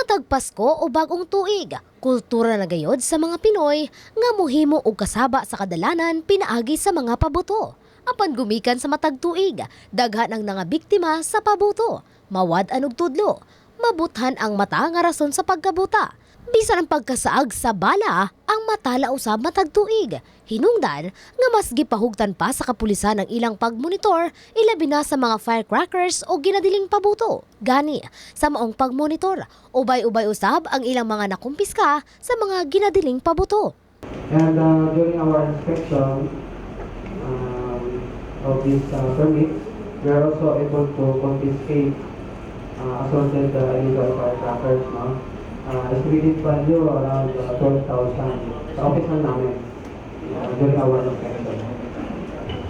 Matag Pasko o bagong tuig, kultura na gayod sa mga Pinoy nga mohimo og kasaba sa kadalanan pinaagi sa mga pabuto. Apan gumikan sa matag tuig, daghan ang mga biktima sa pabuto, mawad og tudlo, mabuthan ang mata nga rason sa pagkabuta. Bisan ang pagkasaag sa bala, ang matala usab matag tuig. Hinungdan nga mas gipahugtan pa sa kapulisan ang ilang pagmonitor, ilabi na sa mga firecrackers o ginadiling pabuto. Gani, sa maong pagmonitor, ubay-ubay usab ang ilang mga nakumpiska sa mga ginadiling pabuto. And during our inspection of these permits, we are also able to confiscate assorted illegal firecrackers, no? Estimated value around 12,000 sa office na namin during our inspection.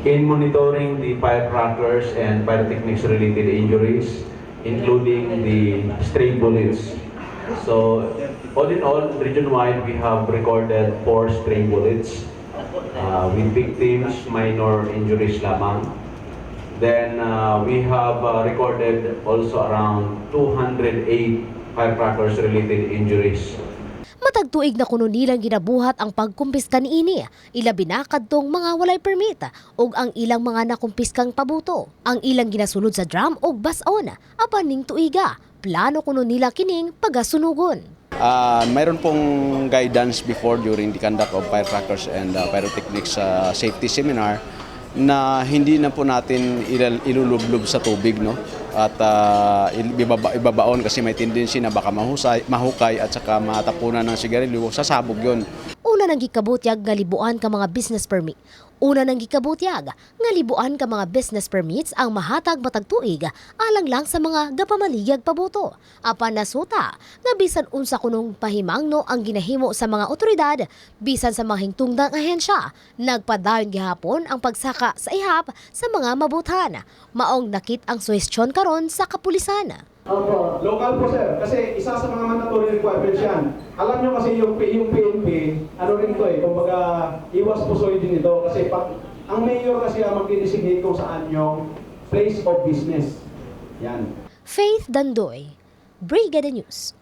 In monitoring the firecrackers and pyrotechnics related injuries, including the stray bullets. So, all in all, region-wide, we have recorded 4 stray bullets with victims, minor injuries lamang. Then, we have recorded also around 208 firecrackers related injuries. Matag tuig na kuno nilang ginabuhat ang pagkumpiska niini, ilabi na kadtong mga walay permit ug ang ilang mga nakumpiskang pabuto. Ang ilang ginasunod sa drum ug bason, apan ning tuiga, plano kuno nila kining pagasunugon. Mayroon pong guidance before during the conduct of firecrackers and pyrotechnics safety seminar na hindi na po natin ilulublob sa tubig, no? At ibabaon kasi may tendency na baka mahukay at saka matapunan ng sigarilyo, sasabog yun. Una nang gikabutyag nga libuan ka mga business permit. Una nang gikabutyag nga libuan ka mga business permits ang mahatag matag tuig alang lang sa mga gapamaligag pabuto. Apan nasuta nga bisan unsa kunong pahimangno ang ginahimo sa mga otoridad, bisan sa mga hingtungdang ahensya, nagpadayon gihapon ang pagsaka sa ihap sa mga mabutan. Maong nakit ang suhestyon karon sa kapulisan. Opo. Local po sir, kasi isa sa mga mandatory requirements yan. Alam nyo kasi yung PNP, ano rin to kumbaga iwas pusoy din ito. Kasi pag ang mayor kasi ang mag-designate kung saan yung place of business. Yan. Faith Dandoy, Brigada News.